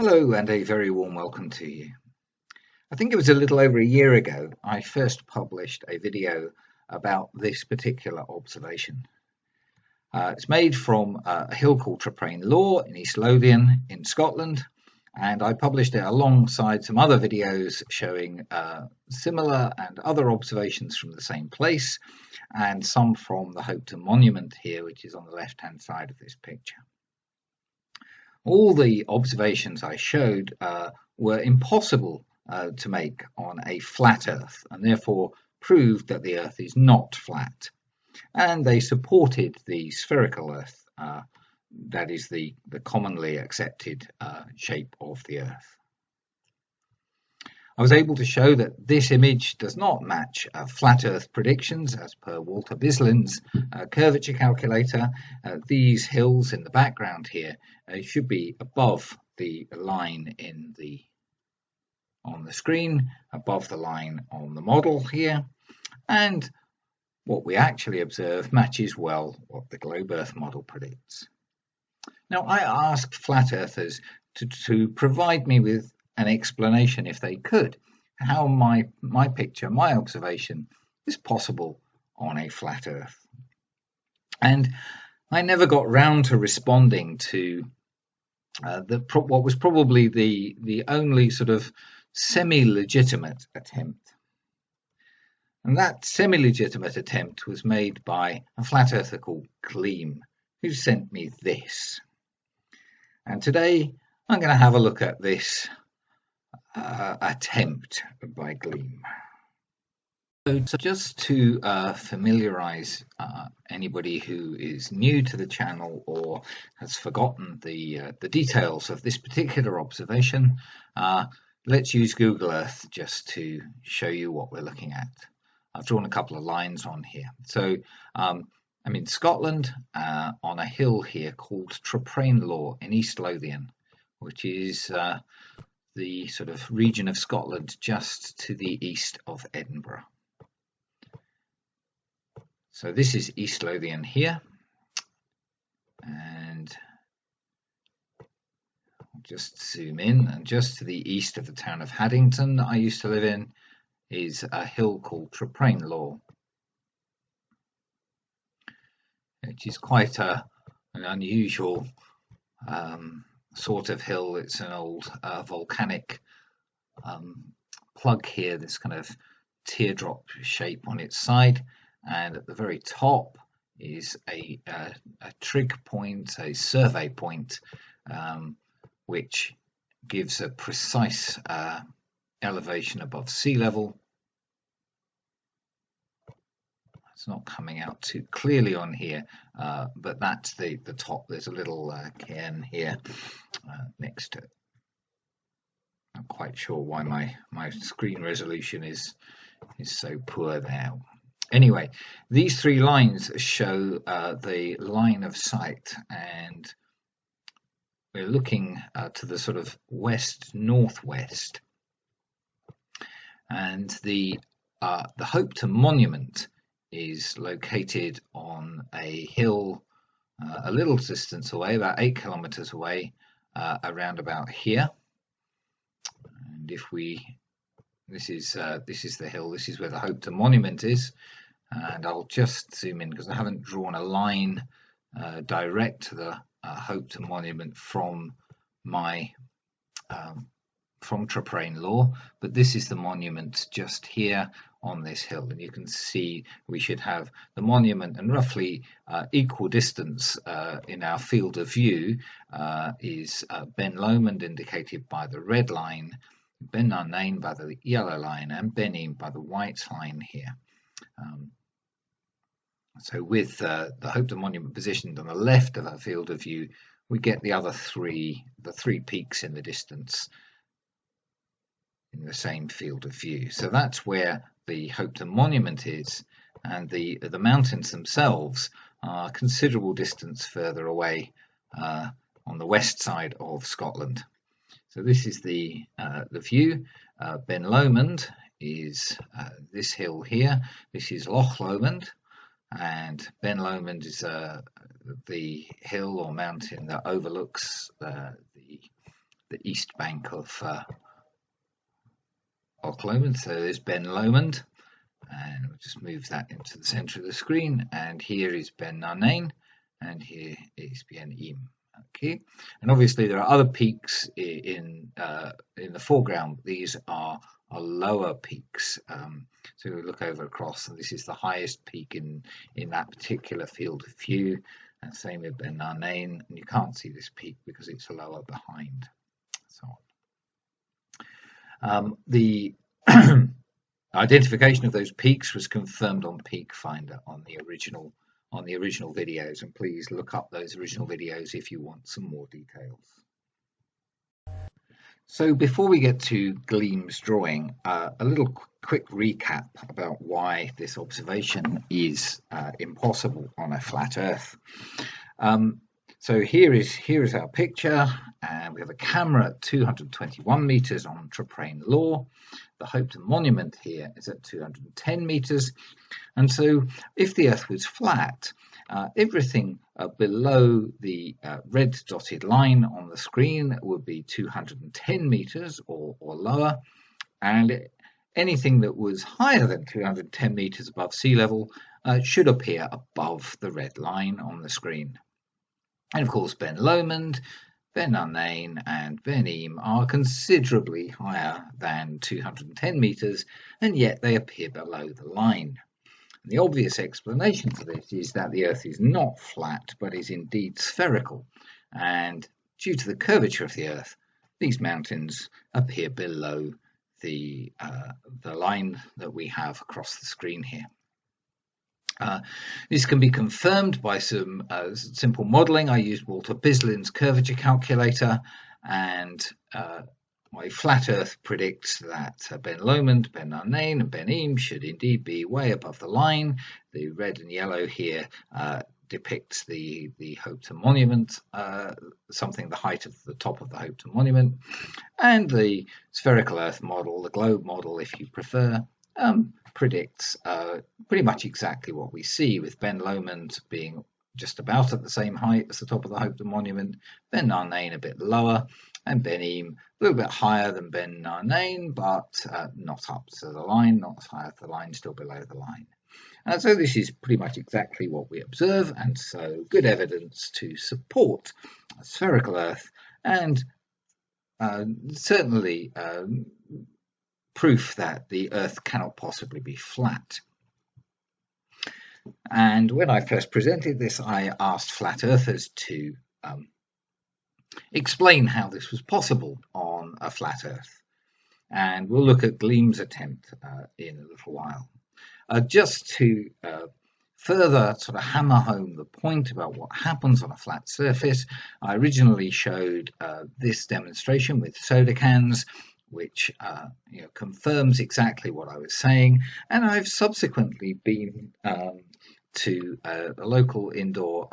Hello and a very warm welcome to you. I think it was a little over a year ago I first published a video about this particular observation. It's made from a hill called Traprain Law in East Lothian in Scotland, and I published it alongside some other videos showing similar and other observations from the same place, and some from the Hopetoun Monument here, which is on the left hand side of this picture. All the observations I showed were impossible to make on a flat Earth, and therefore proved that the Earth is not flat. And they supported the spherical Earth, that is the commonly accepted shape of the Earth. I was able to show that this image does not match flat Earth predictions as per Walter Bislin's curvature calculator. These hills in the background here should be above the line on the screen, above the line on the model here, and what we actually observe matches well what the globe Earth model predicts. Now, I asked flat earthers to provide me with an explanation, if they could, how my picture, my observation, is possible on a flat Earth. And I never got round to responding to what was probably the only sort of semi-legitimate attempt. And that semi-legitimate attempt was made by a flat earther called Gleem, who sent me this. And today I'm going to have a look at this attempt by Gleem. So just to familiarize anybody who is new to the channel or has forgotten the details of this particular observation, let's use Google Earth just to show you what we're looking at. I've drawn a couple of lines on here. So I'm in Scotland on a hill here called Traprain Law in East Lothian, which is the sort of region of Scotland just to the east of Edinburgh. So this is East Lothian here, and I'll just zoom in, and just to the east of the town of Haddington that I used to live in is a hill called Traprain Law, which is quite an unusual sort of hill. It's an old volcanic plug here, this kind of teardrop shape on its side, and at the very top is a trig point, a survey point, which gives a precise elevation above sea level. It's not coming out too clearly on here, but that's the top. There's a little cairn here next to it. I'm quite sure why my screen resolution is so poor now. Anyway, these three lines show the line of sight, and we're looking to the sort of west-northwest, and the Hopetoun Monument is located on a hill a little distance away, about 8 kilometers away, around about here. And if this is the hill, this is where the Hopetoun Monument is, and I'll just zoom in because I haven't drawn a line direct to the Hopetoun Monument from Traprain Law, but this is the monument just here on this hill, and you can see we should have the monument, and roughly equal distance in our field of view is Ben Lomond, indicated by the red line, Ben Narnain by the yellow line, and Benin by the white line here. So with the Hopetoun Monument positioned on the left of our field of view, we get the three peaks in the distance in the same field of view. So that's where the Hopetoun Monument is, and the mountains themselves are a considerable distance further away on the west side of Scotland. So this is the view. Ben Lomond is this hill here. This is Loch Lomond, and Ben Lomond is the hill or mountain that overlooks the the east bank of Lomond. So there's Ben Lomond, and we'll just move that into the center of the screen. And here is Ben Narnain, and here is Ben Eam. Okay, and obviously there are other peaks in the foreground. These are lower peaks. So we look over across, and this is the highest peak in that particular field of view. And same with Ben Narnain, and you can't see this peak because it's lower behind. So the identification of those peaks was confirmed on Peak Finder on the original videos, and please look up those original videos if you want some more details. So before we get to Gleem's drawing, a little quick recap about why this observation is impossible on a flat Earth. So here is our picture, and we have a camera at 221 meters on Traprain Law. The Hopeton Monument here is at 210 meters, and so if the Earth was flat, everything below the red dotted line on the screen would be 210 meters or lower, and anything that was higher than 210 meters above sea level should appear above the red line on the screen. And of course, Ben Lomond, Ben Narnain and Ben Eam are considerably higher than 210 meters, and yet they appear below the line. And the obvious explanation for this is that the Earth is not flat, but is indeed spherical, and due to the curvature of the Earth, these mountains appear below the line that we have across the screen here. This can be confirmed by some simple modelling. I used Walter Bislin's curvature calculator, and my flat Earth predicts that Ben Lomond, Ben Narnain and Ben Eam should indeed be way above the line. The red and yellow here depicts the Hopeton Monument, the height of the top of the Hopeton Monument, and the spherical Earth model, the globe model if you prefer, predicts pretty much exactly what we see, with Ben Lomond being just about at the same height as the top of the Hopeton Monument, Ben Narnain a bit lower, and Ben Eam a little bit higher than Ben Narnain, but not up to the line, not as high as the line, still below the line. And so this is pretty much exactly what we observe, and so good evidence to support a spherical Earth, and certainly proof that the Earth cannot possibly be flat. And when I first presented this, I asked flat earthers to explain how this was possible on a flat Earth. And we'll look at Gleem's attempt in a little while. Just to further sort of hammer home the point about what happens on a flat surface, I originally showed this demonstration with soda cans, which confirms exactly what I was saying, and I've subsequently been to a local indoor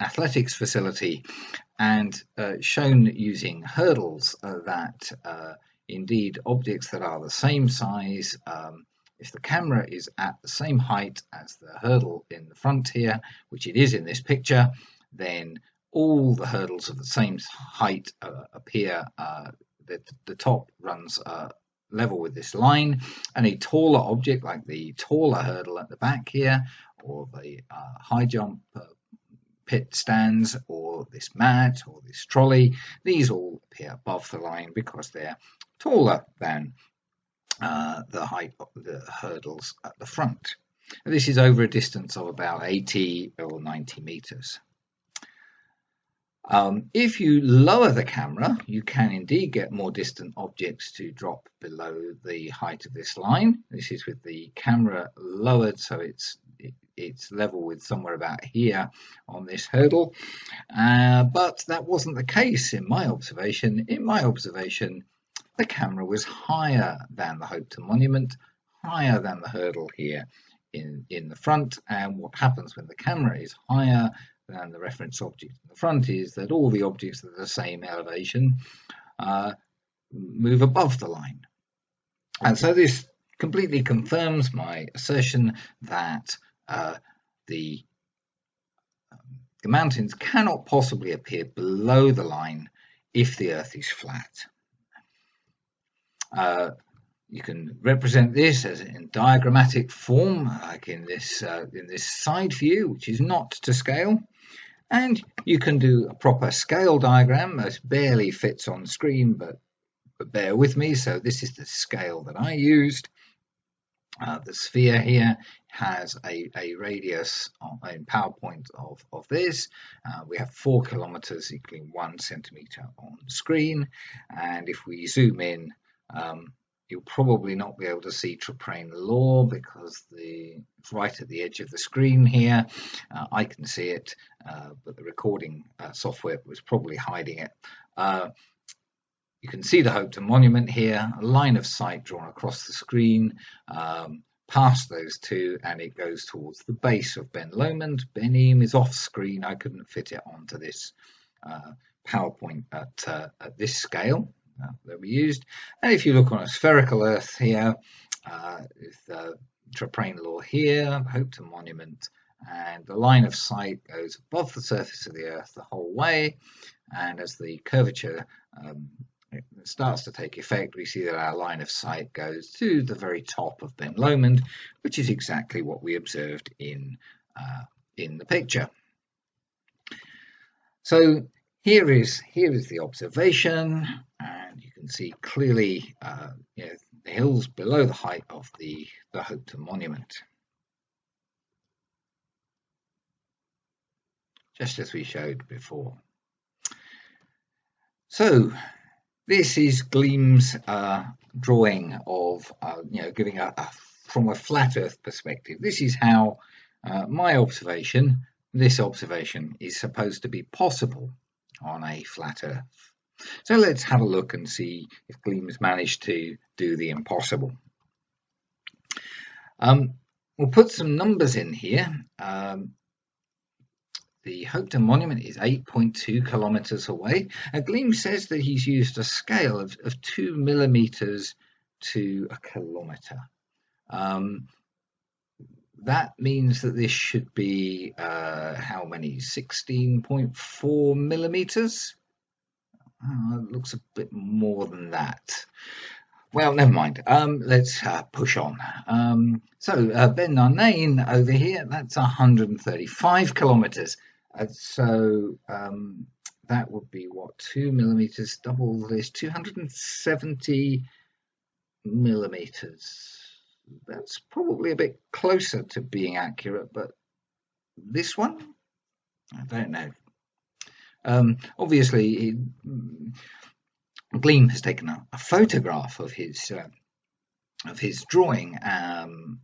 athletics facility and shown using hurdles that indeed objects that are the same size, if the camera is at the same height as the hurdle in the front here, which it is in this picture, then all the hurdles of the same height appear. The top runs level with this line, and a taller object like the taller hurdle at the back here, or the high jump pit stands, or this mat, or this trolley, these all appear above the line because they're taller than the height of the hurdles at the front. And this is over a distance of about 80 or 90 meters. If you lower the camera, you can indeed get more distant objects to drop below the height of this line. This is with the camera lowered, so it's level with somewhere about here on this hurdle. But that wasn't the case in my observation. In my observation, the camera was higher than the Hopeton Monument, higher than the hurdle here in the front. And what happens when the camera is higher than the reference object in the front is that all the objects that are the same elevation move above the line. And so this completely confirms my assertion that the mountains cannot possibly appear below the line if the Earth is flat. You can represent this as in diagrammatic form, like in this side view, which is not to scale. And you can do a proper scale diagram. It barely fits on screen, but bear with me. So this is the scale that I used. The sphere here has a radius in PowerPoint of this. We have 4 kilometers equaling 1 centimeter on screen. And if we zoom in, you'll probably not be able to see Traprain Law because it's right at the edge of the screen here. I can see it, but the recording software was probably hiding it. You can see the Hopeton Monument here, a line of sight drawn across the screen, past those two, and it goes towards the base of Ben Lomond. Ben Eam is off screen. I couldn't fit it onto this PowerPoint at this scale that we used. And if you look on a spherical Earth here, with the Traprain Law here, Hopeton Monument, and the line of sight goes above the surface of the Earth the whole way. And as the curvature starts to take effect, we see that our line of sight goes to the very top of Ben Lomond, which is exactly what we observed in the picture. So here is the observation, and you can see clearly the hills below the height of the Hopeton Monument, just as we showed before. So this is Gleem's drawing of giving from a flat Earth perspective. This is how this observation is supposed to be possible on a flat Earth. So let's have a look and see if Gleem's managed to do the impossible. We'll put some numbers in here. The Hopeton Monument is 8.2 kilometers away. Gleem says that he's used a scale of 2 millimeters to a kilometer. That means that this should be how many? 16.4 millimeters? It looks a bit more than that. Well, never mind. Let's push on. So Ben Narnain over here, that's 135 kilometers. So that would be what, 2 millimeters, double this, 270 millimeters. That's probably a bit closer to being accurate, but this one, I don't know. Obviously, Gleem has taken a photograph of his drawing, and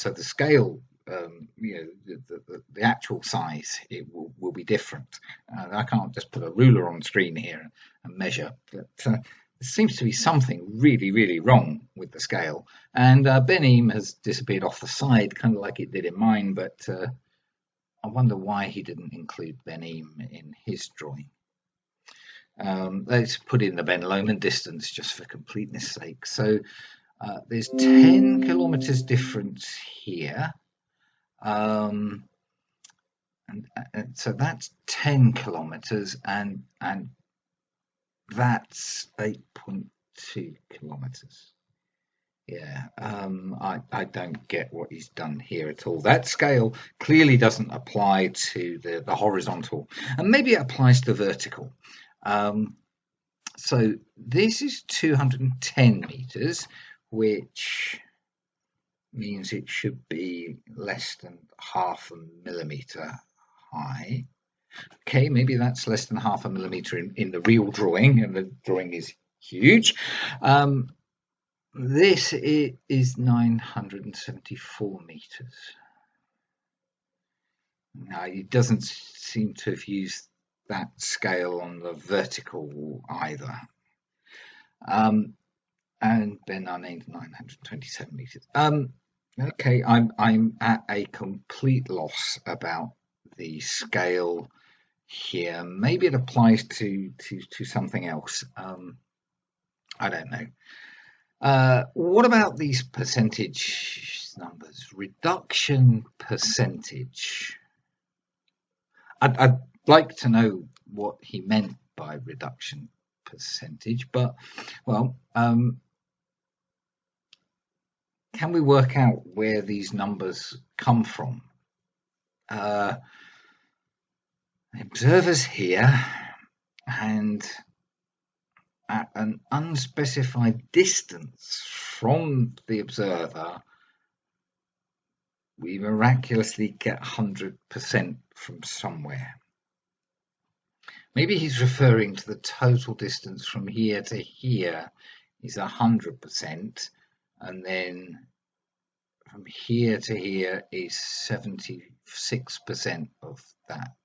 so the scale, the actual size, it will be different. I can't just put a ruler on screen here and measure, but there seems to be something really, really wrong with the scale. And Ben Eam has disappeared off the side, kind of like it did in mine, but I wonder why he didn't include Ben Eam in his drawing. Let's put in the Ben Lomond distance just for completeness sake. So there's 10 kilometers difference here. And so that's 10 kilometers, and that's 8.2 kilometers. Yeah, I don't get what he's done here at all. That scale clearly doesn't apply to the horizontal, and maybe it applies to vertical. So this is 210 meters, which means it should be less than half a millimeter high. Okay, maybe that's less than half a millimeter in the real drawing, and the drawing is huge. This is 974 meters. Now, he doesn't seem to have used that scale on the vertical either. And Ben Narnain's 927 meters. Okay, I'm at a complete loss about the scale here. Maybe it applies to something else. I don't know. What about these percentage numbers? Reduction percentage. I'd like to know what he meant by reduction percentage, but well, can we work out where these numbers come from? The observer's here, and at an unspecified distance from the observer, we miraculously get 100% from somewhere. Maybe he's referring to the total distance from here to here is 100%, and then from here to here is 76% of that,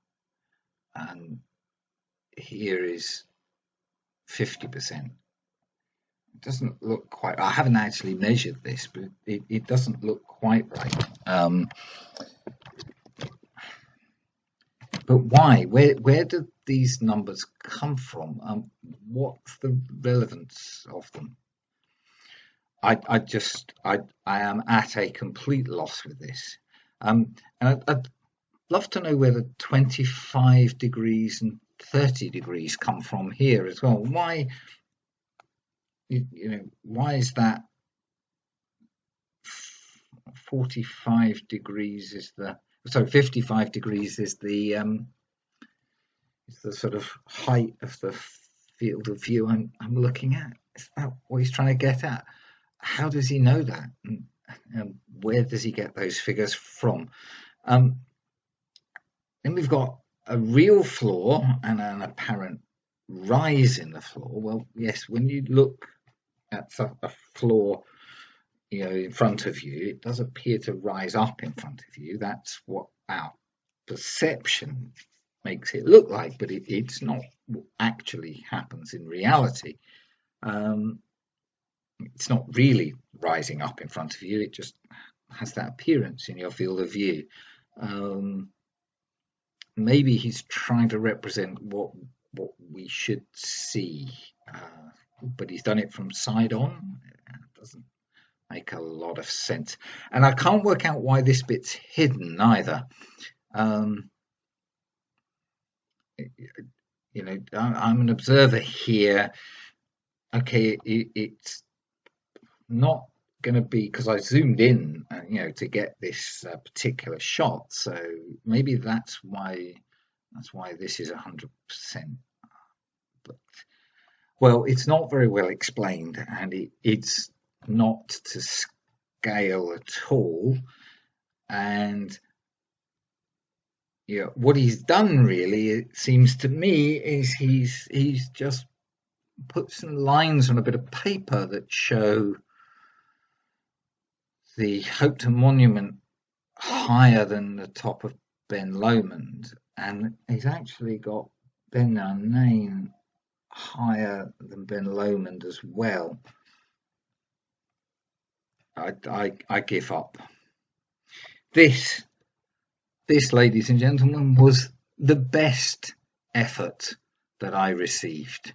and here is 50%. It doesn't look quite. I haven't actually measured this, but it doesn't look quite right. But why? Where do these numbers come from? What's the relevance of them? I am at a complete loss with this. And I'd love to know where the 25 degrees and 30 degrees come from here as well. Why, why is that 45 degrees is the, so 55 degrees is the sort of height of the field of view I'm looking at? Is that what he's trying to get at? How does he know that? And where does he get those figures from? Then we've got a real floor and an apparent rise in the floor. Well, yes, when you look at a floor, in front of you, it does appear to rise up in front of you. That's what our perception makes it look like, but it's not what actually happens in reality. It's not really rising up in front of you. It just has that appearance in your field of view. Maybe he's trying to represent what we should see, but he's done it from side on. It doesn't make a lot of sense, and I can't work out why this bit's hidden either. I'm an observer here. Okay, it's not going to be, because I zoomed in, to get this particular shot. So maybe that's why this is 100%. But well, it's not very well explained, and it's not to scale at all. And what he's done, really, it seems to me, is he's just put some lines on a bit of paper that show the Hopeton Monument higher than the top of Ben Lomond, and he's actually got Ben Narnain higher than Ben Lomond as well. I give up. This, ladies and gentlemen, was the best effort that I received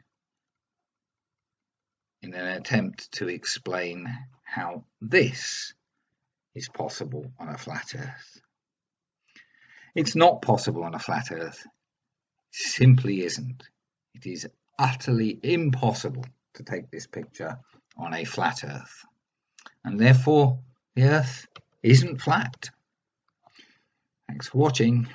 in an attempt to explain how this is possible on a flat Earth. It's not possible on a flat Earth. It simply isn't. It is utterly impossible to take this picture on a flat Earth. And therefore, the Earth isn't flat. Thanks for watching.